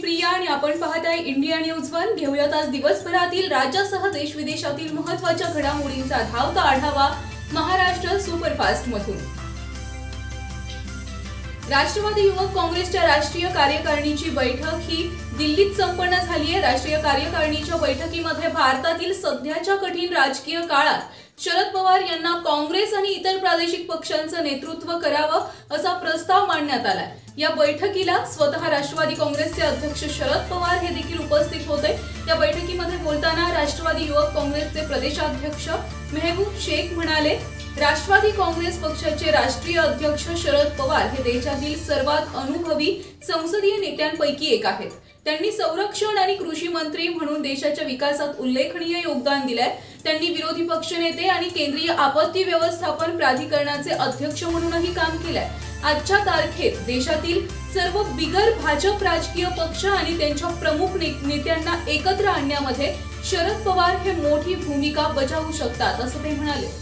प्रिया आणि आपण पाहताय इंडिया न्यूज 1। घेऊयात आज दिवसभरातील राज्यासह देश विदेशातील महत्त्वाच्या घडामोडींचा धावता आढावा महाराष्ट्र सुपरफास्ट मधून। राष्ट्रवादी युवक काँग्रेसच्या राष्ट्रीय कार्यकारिणीची बैठक ही दिल्लीत संपन्न झाली आहे। राष्ट्रीय कार्यकारिणीच्या बैठकीमध्ये भारतातील सध्याच्या कठीण राजकीय काळात शरद पवार यांना काँग्रेस आणि इतर प्रादेशिक पक्षांचं नेतृत्व करावं असा प्रस्ताव मांडण्यात आलाय। या बैठकीला स्वतः राष्ट्रवादी काँग्रेसचे अध्यक्ष शरद पवार हे देखील उपस्थित होते। या बैठकीमध्ये बोलताना राष्ट्रवादी युवक काँग्रेसचे प्रदेशाध्यक्ष मेहबूब शेख म्हणाले, राष्ट्रवादी काँग्रेस पक्षाचे राष्ट्रीय अध्यक्ष शरद पवार हे देशातील सर्वात अनुभवी संसदीय नेत्यांपैकी एक आहेत। त्यांनी संरक्षण आणि कृषी मंत्री म्हणून देशाच्या विकासात उल्लेखनीय योगदान दिलंय। त्यांनी विरोधी पक्षनेते आणि केंद्रीय आपत्ती व्यवस्थापन प्राधिकरणाचे अध्यक्ष म्हणूनही काम केलंय। आजच्या तारखेत देशातील सर्व बिगर भाजप राजकीय पक्ष आणि त्यांच्या प्रमुख नेत्यांना एकत्र आणण्यामध्ये शरद पवार हे मोठी भूमिका बजावू शकतात असं ते म्हणाले।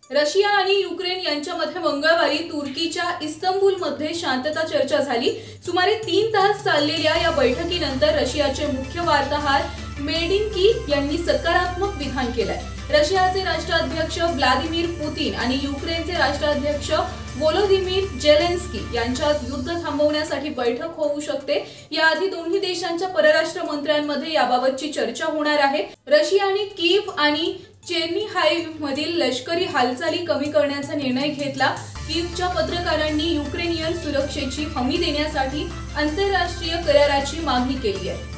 रशिया आणि युक्रेन यांच्यामध्ये मंगळवारी तुर्कीच्या इस्तंबूलमध्ये शांतता चर्चा झाली। सुमारे 3 तास चाललेल्या या बैठकीनंतर रशियाचे मुख्य वार्ताहर मेडिनकी यांनी सकारात्मक विधान केलंय। रशियाचे राष्ट्राध्यक्ष व्लादिमीर पुतिन आणि युक्रेनचे राष्ट्राध्यक्ष व्होलोदिमीर झेलेन्स्की यांच्यात युद्ध थांबवण्यासाठी बैठक होऊ शकते। याआधी दोन्ही देशांच्या परराष्ट्र मंत्र्यांमध्ये याबाबतची चर्चा होणार आहे। रशियाने कीव्ह आणि चेर्निहाइव्ह मधील लष्करी हालचाली कमी करण्याचा निर्णय घेतला। कीव्हच्या पत्रकारांनी युक्रेनियन सुरक्षेची हमी देण्यासाठी आंतरराष्ट्रीय कराराची मागणी केली आहे।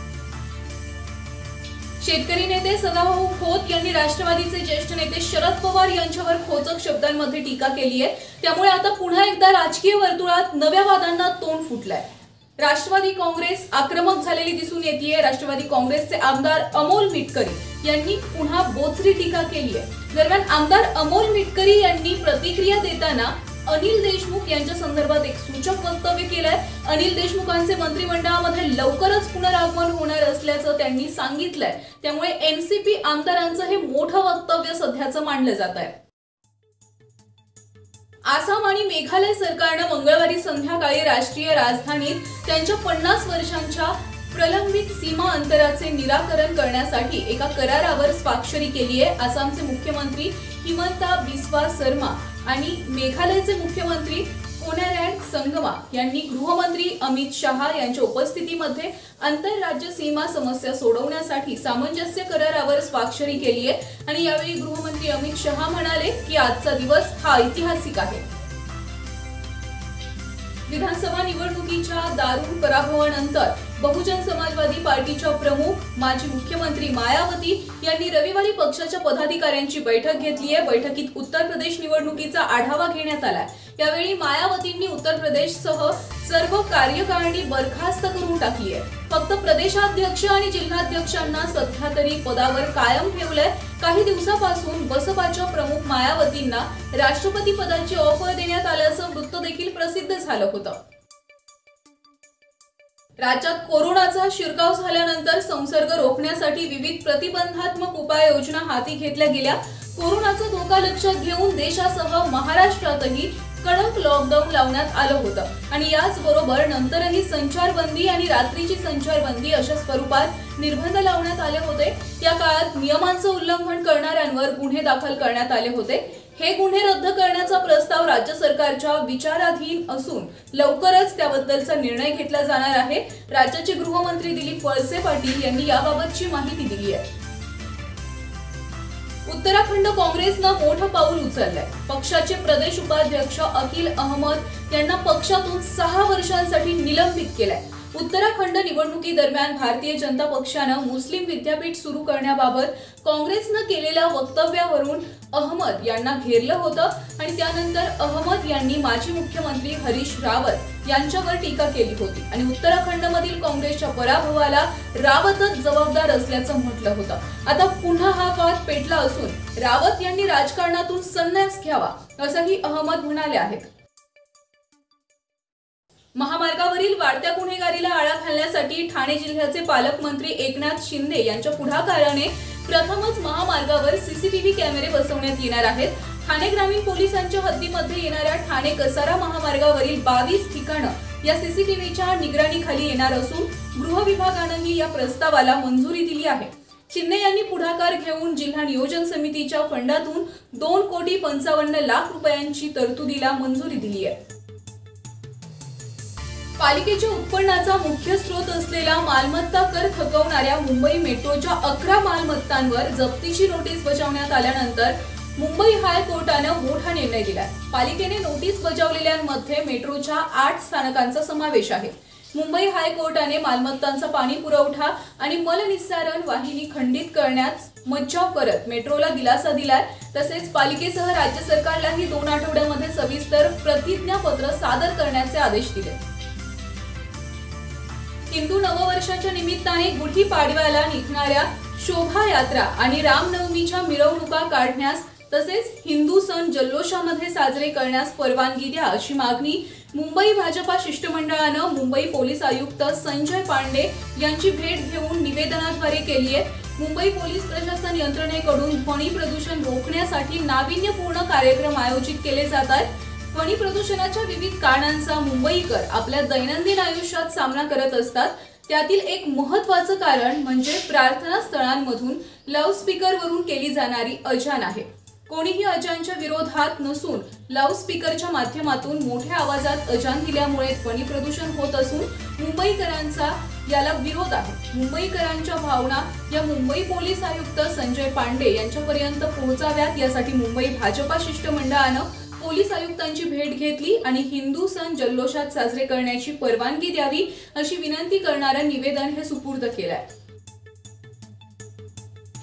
शेतकरी नेते सदाभाऊ खोत यांनी राष्ट्रवादीचे ज्येष्ठ नेते शरद पवार यांच्यावर खोचक शब्दांमध्ये टीका केली आहे। त्यामुळे आता पुन्हा एकदा राजकीय वर्तुळात नव्या वादांना तोंड फुटलंय। राष्ट्रवादी काँग्रेस आक्रमक झालेली दिसून येतेय। राष्ट्रवादी काँग्रेसचे आमदार अमोल मिटकरी यांनी पुन्हा बोचरी टीका केली आहे। दरम्यान आमदार अमोल मिटकरी यांनी प्रतिक्रिया देताना अनिल देशमुख यांच्या संदर्भात एक सूचक वक्तव्य केलंय। अनिल देशमुखांचे मंत्रिमंडळामध्ये लवकरच पुनरागमन होणार असल्याचं त्यांनी सांगितलंय। त्यामुळे एनसीपी आमदारांचं हे मोठं वक्तव्य सध्याचं मानलं जात आहे। आसाम आणि मेघालय सरकारनं मंगळवारी संध्याकाळी राष्ट्रीय राजधानीत त्यांच्या 50 वर्षांच्या प्रलंबित सीमा अंतराचे निराकरण करण्यासाठी एका करारावर स्वाक्षरी केली आहे। आसामचे मुख्यमंत्री हिमंता बिस्वा शर्मा आणि मेघालयचे मुख्यमंत्री कोनरॅड संगमा यांनी गृहमंत्री अमित शहा यांच्या उपस्थितीमध्ये आंतरराज्य सीमा समस्या सोडवण्यासाठी सामंजस्य करारावर स्वाक्षरी केली आहे। आणि यावेळी गृहमंत्री अमित शहा म्हणाले की आजचा दिवस हा ऐतिहासिक आहे। विधानसभा निवडणुकीच्या दारुण पराभवानंतर बहुजन समाजवादी पार्टीच्या प्रमुख माजी मुख्यमंत्री मायावती यांनी रविवारी पक्षाच्या पदाधिकाऱ्यांची बैठक घेतली आहे। बैठकीत उत्तर प्रदेश निवडणुकीचा आढावा घेण्यात आला। यावेळी मायावतींनी उत्तर प्रदेशसह सर्व कार्यकारिणी बरखास्त करून टाकली आहे। फक्त प्रदेशाध्यक्ष आणि जिल्हाध्यक्षांना सध्या तरी पदावर कायम ठेवलंय। काही दिवसापासून बसपाच्या प्रमुख मायावतींना राष्ट्रपती पदाची ऑफर देण्यात आल्याचं वृत्त देखील प्रसिद्ध झालं होतं। राज्यात कोरोनाचा शिरकाव झाल्यानंतर संसर्ग रोखण्यासाठी विविध प्रतिबंधात्मक उपाययोजना हाती घेतल्या गेल्या। कोरोनाचा धोका लक्षात घेऊन देशासह महाराष्ट्रातही कडक लॉकडाऊन लावण्यात आलं होतं आणि याचबरोबर नंतरही संचारबंदी आणि रात्रीची संचारबंदी अशा स्वरूपात निर्बंध लावण्यात आले होते। या काळात नियमांचं उल्लंघन करणाऱ्यांवर गुन्हे दाखल करण्यात आले होते। हे गुन्हे रद्द करण्याचा प्रस्ताव राज्य सरकारच्या विचाराधीन असून लवकरच त्याबद्दलचा निर्णय घेतला जाणार आहे। राज्याचे गृहमंत्री दिलीप वळसे पाटील यांनी याबाबतची माहिती दिली आहे। उत्तराखंड काँग्रेसनं मोठं पाऊल उचललंय। पक्षाचे प्रदेश उपाध्यक्ष अकील अहमद यांना पक्षातून 6 वर्षांसाठी निलंबित केलंय। उत्तराखंड निवडणुकीदरम्यान भारतीय जनता पक्षानं मुस्लिम विद्यापीठ सुरू करण्याबाबत काँग्रेसनं केलेल्या वक्तव्यावरून अहमद यांना घेरलं होतं आणि त्यानंतर अहमद यांनी माजी मुख्यमंत्री हरीश रावत यांच्यावर टीका केली होती आणि उत्तराखंडमधील काँग्रेसच्या पराभवाला रावतच जबाबदार असल्याचं म्हटलं होतं। आता पुन्हा हा वाद पेटला असून रावत यांनी राजकारणातून संन्यास घ्यावा असंही अहमद म्हणाले आहेत। महामार्गावरील वाढत्या गुन्हेगारीला आळा घालण्यासाठी ठाणे जिल्ह्याचे पालकमंत्री एकनाथ शिंदे यांच्या पुढाकाराने प्रथमच महामार्गावर सीसीटीव्ही कॅमेरे बसवण्यात येणार आहेत। ठाणे ग्रामीण पोलिसांच्या हद्दीमध्ये येणाऱ्या ठाणे कसारा महामार्गावरील 22 ठिकाणं या सीसीटीव्हीच्या निगराणीखाली येणार असून गृह विभागानेही या प्रस्तावाला मंजुरी दिली आहे। शिंदे यांनी पुढाकार घेऊन जिल्हा नियोजन समितीच्या फंडातून 2,55,00,000 रुपयांची तरतुदीला मंजुरी दिली आहे। पालिकेच्या उत्पन्नाचा मुख्य स्रोत असलेला मालमत्ता कर थकवणाऱ्या मुंबई मेट्रोच्या 11 मालमत्तांवर जप्तीची नोटीस बजावण्यात आल्यानंतर मुंबई हायकोर्टाने मोठा निर्णय दिलाय। पालिकेने नोटीस बजावलेल्यांमध्ये मेट्रोच्या 8 स्थानकांचा समावेश आहे। मुंबई हायकोर्टाने मालमत्तांचा पाणी पुरवठा आणि मलनिस्सारण वाहिनी खंडित करण्यास मज्जाव करत मेट्रोला दिलासा दिलाय। तसेच पालिकेसह राज्य सरकारलाही 2 आठवड्यामध्ये सविस्तर प्रतिज्ञापत्र सादर करण्याचे आदेश दिले। हिंदू नववर्षाच्या निमित्ताने गुढी पाडव्याला निघणाऱ्या शोभायात्रा आणि रामनवमीच्या मिरवणुका काढण्यास तसेच हिंदू सण जल्लोषामध्ये साजरे करण्यास परवानगी द्या अशी मागणी मुंबई भाजपा शिष्टमंडळाने मुंबई पोलीस आयुक्त संजय पांडे यांची भेट घेऊन निवेदनाद्वारे केली आहे। मुंबई पोलीस प्रशासन यंत्रणेकडून ध्वनी प्रदूषण रोखण्यासाठी नाविन्यपूर्ण कार्यक्रम आयोजित केले जात आहेत। ध्वनी प्रदूषणाच्या विविध कारणांचा मुंबईकर आपल्या दैनंदिन आयुष्यात सामना करत असतात। त्यातील एक महत्त्वाचं कारण म्हणजे प्रार्थना स्थळांमधून लाऊडस्पीकरवरून केली जाणारी अजान आहे। कोणीही अजानच्या विरोधात नसून लाऊडस्पीकरच्या माध्यमातून मोठ्या आवाजात अजान दिल्यामुळे ध्वनी प्रदूषण होत असून मुंबईकरांचा याला विरोध आहे। मुंबईकरांच्या भावना या मुंबई पोलीस आयुक्त संजय पांडे यांच्यापर्यंत पोहोचाव्यात यासाठी मुंबई भाजपा शिष्टमंडळाने पोलीस आयुक्तांची भेट घेतली आणि हिंदू सण जल्लोषात साजरे करण्याची परवानगी द्यावी अशी विनंती करणारं निवेदन हे सुपूर्द केलंय।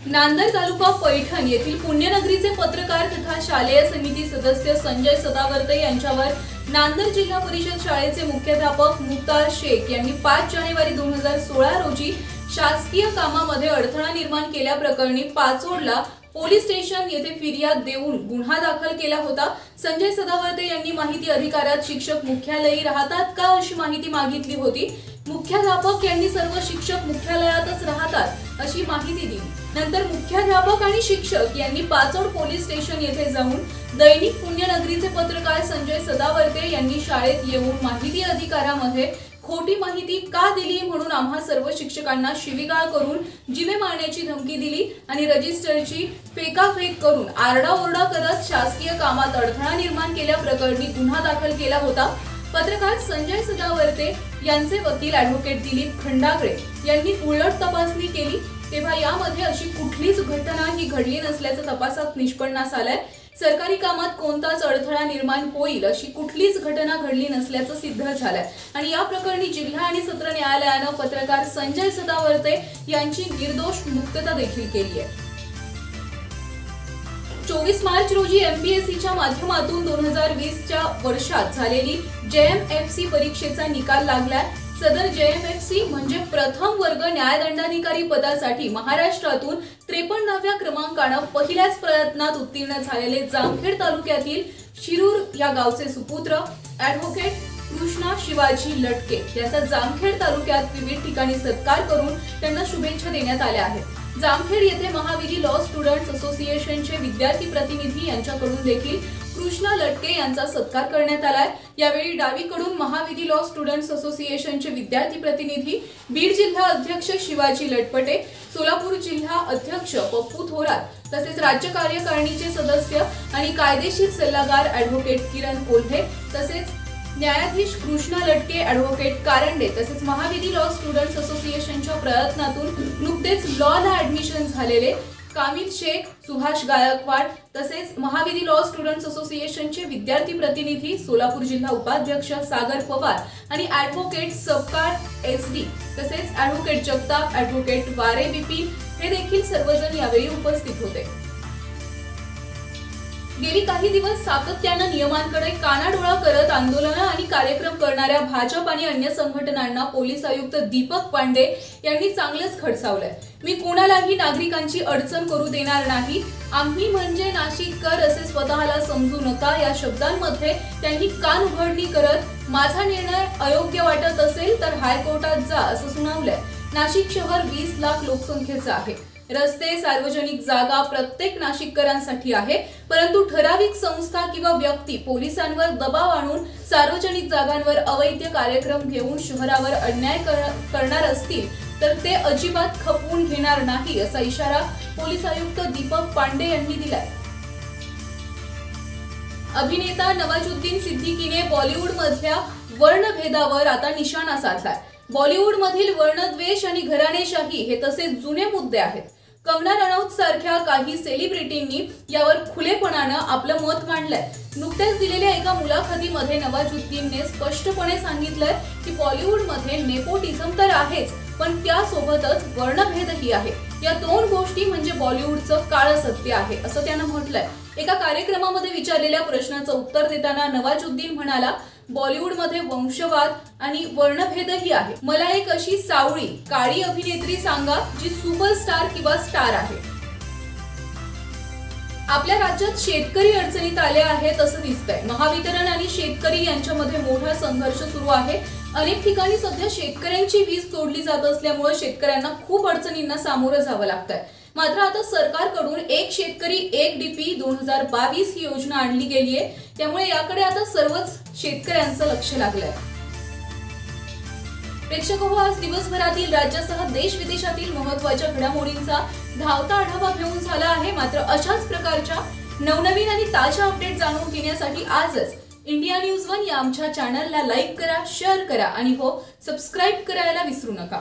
नांदर तालुका पैठण येथील पुण्यनगरीचे पत्रकार तथा शालेय समिती सदस्य संजय सदावर्ते यांच्यावर नांदर जिल्हा परिषद शाळेचे मुख्याध्यापक मुक्तार शेख यांनी 5 जानेवारी 2016 रोजी शासकीय कामामध्ये अडथळा निर्माण केल्याप्रकरणी पाचोडला पोलीस स्टेशन येथे फिर्याद देऊन गुन्हा दाखल केला होता। संजय सदावर्ते यांनी माहिती अधिकारात शिक्षक मुख्यालयी राहतात का अशी माहिती मागितली होती। मुख्याध्यापक यांनी सर्व शिक्षक मुख्यालयातच राहतात अशी माहिती दिली। नंतर मुख्याध्यापक आणि शिक्षक यांनी पाचोड पोलीस स्टेशन येथे जाऊन दैनिक पुण्यनगरीचे पत्रकार संजय सदावर्ते यांनी शाळेत येऊन माहिती अधिकारामध्ये खोटी माहिती का दिली म्हणून आम्हा सर्व शिक्षकांना शिवीगाळ करून जीवे मारण्याची धमकी दिली आणि रजिस्टरची फेकाफेक करून आरडाओरडा करत शासकीय कामात अडथळा निर्माण केल्याप्रकरणी गुन्हा दाखल केला होता। पत्रकार संजय सदावर्ते यांचे वकील ॲडव्होकेट दिलीप खंडागळे यांनी उलट तपासणी केली तेव्हा यामध्ये अशी कुठलीच घटना ही घडली नसल्याचं तपासात निष्पन्नास आलंय। सरकारी कामात कोणताच अडथळा निर्माण होईल अशी कुठलीच घटना घडली नसल्याचं सिद्ध झालंय आणि या प्रकरणी जिल्हा आणि सत्र न्यायालयाने पत्रकार संजय सदावर्ते यांची निर्दोष मुक्तता देखील केली आहे। 24 मार्च रोजी एमपीएससीच्या माध्यमातून 2020च्या वर्षात झालेली JMFC परीक्षेचा निकाल लागलाय। सदर JMFC म्हणजे प्रथम वर्ग न्यायदंडाधिकारी पदासाठी महाराष्ट्रातून 53व्या क्रमांकाने पहिल्याच प्रयत्नात उत्तीर्ण झालेले जामखेड तालुक्यातील शिरूर या गावचे सुपुत्र ॲडव्होकेट कृष्णा शिवाजी लटके यांचा जामखेड तालुक्यात विविध ठिकाणी सत्कार करून त्यांना शुभेच्छा देण्यात आल्या आहेत। जामखेड येथे महाविधी लॉ स्टुडंट्स असोसिएशनचे विद्यार्थी प्रतिनिधी यांच्याकडून देखील कृष्णा लटके यांचा सत्कार करण्यात आलाय। यावेळी डावीकडून महाविधी लॉ स्टुडंट्स असोसिएशनचे विद्यार्थी प्रतिनिधी, बीड जिल्हा अध्यक्ष शिवाजी लटपटे, सोलापूर जिल्हा अध्यक्ष पप्पू थोरात तसेच राज्य कार्यकारिणीचे सदस्य आणि कायदेशीर सल्लागार ॲडव्होकेट किरण कोल्हे तसेच न्यायाधीश कृष्णा लटके, ॲडव्होकेट कारंडे तसेच महाविधी लॉ स्टुडंट्स असोसिएशनच्या प्रयत्नातून नुकतेच लॉला ऍडमिशन झालेले कामिल शेख, सुभाष गायकवाड तसेच महाविधी लॉ स्टुडंट्स असोसिएशनचे विद्यार्थी प्रतिनिधी, सोलापूर जिल्हा उपाध्यक्ष सागर पवार आणि ॲडव्होकेट सबकार SD तसेच ॲडव्होकेट जगताप, ॲडव्होकेट वारे बिपिन हे देखील सर्वजण यावेळी उपस्थित होते। गेली काही दिवस सातत्याने नियमांकडे कानाडोळा करत आंदोलन आणि कार्यक्रम करणाऱ्या भाजप आणि अन्य संघटनांना पोलीस आयुक्त दीपक पांडे यांनी चांगलेच खडसावलंय। मी कोणालाही नागरिकांची अडचण करू देणार नाही, आम्ही म्हणजे नाशिककर असे स्वतःला समजू नका या शब्दांमध्ये त्यांनी कान उघडणी करत माझा निर्णय अयोग्य वाटत असेल तर हायकोर्टात जा असं सुनावलंय। नाशिक शहर 20 लाख लोकसंख्येचं आहे। रस्ते, सार्वजनिक जागा प्रत्येक नाशिककरांसाठी आहे, परंतु ठराविक संस्था किंवा व्यक्ती पोलिसांवर दबाव आणून सार्वजनिक जागांवर अवैध कार्यक्रम घेऊन शहरावर अन्याय करणार असतील तर ते अजिबात खपवून घेणार नाही, असा इशारा पोलीस आयुक्त दीपक पांडे यांनी दिलाय. अभिनेता नवाजुद्दीन सिद्दीकीने बॉलिवूडमधल्या वर्णभेदावर आता निशाणा साधलाय. बॉलिवूडमधील वर्णद्वेष आणि घराणेशाही हे तसे जुने मुद्दे आहेत. कंगना रनौत सारख्या काही सेलिब्रिटींनी यावर खुलेपणानं आपलं मत मांडलंय. नुकत्याच दिलेल्या एका मुलाखतीमध्ये नवाजुद्दीनने स्पष्टपणे सांगितलंय की बॉलिवूडमध्ये नेपोटिझम तर आहेच, पण त्यासोबतच वर्णभेदही आहे. या दोन गोष्टी म्हणजे बॉलिवूडचं काळं सत्य आहे, असं त्यानं म्हटलंय. एका कार्यक्रमामध्ये विचारलेल्या प्रश्नाचं उत्तर देताना नवाजुद्दीन म्हणाला, बॉलिवूडमध्ये वंशवाद आणि वर्णभेदही आहे. मला एक अशी सावळी काळी अभिनेत्री सांगा जी सुपरस्टार किंवा स्टार आहे. आपल्या राज्यात शेतकरी अडचणीत आले आहेत असं दिसतंय. महावितरण आणि शेतकरी यांच्यामध्ये मोठा संघर्ष सुरू आहे. अनेक ठिकाणी सध्या शेतकऱ्यांची वीज तोडली जात असल्यामुळे शेतकऱ्यांना खूप अडचणींना सामोरं जावं लागतंय. मात्र आता सरकारकडून एक शेतकरी एक डीपी 2022 ही योजना आणली गेली आहे. त्यामुळे याकडे आता सर्वच शेतकऱ्यांचं लक्ष लागलंय. प्रेक्षक आज दिवसभरातील राज्यासह देश विदेशातील महत्त्वाच्या घडामोडींचा धावता आढावा घेऊन झाला आहे. मात्र अशाच प्रकारच्या नवनवीन आणि ताज्या अपडेट जाणून घेण्यासाठी आजच इंडिया न्यूज 1 या आमच्या चॅनलला लाईक करा, शेअर करा आणि सबस्क्राईब करायला विसरू नका.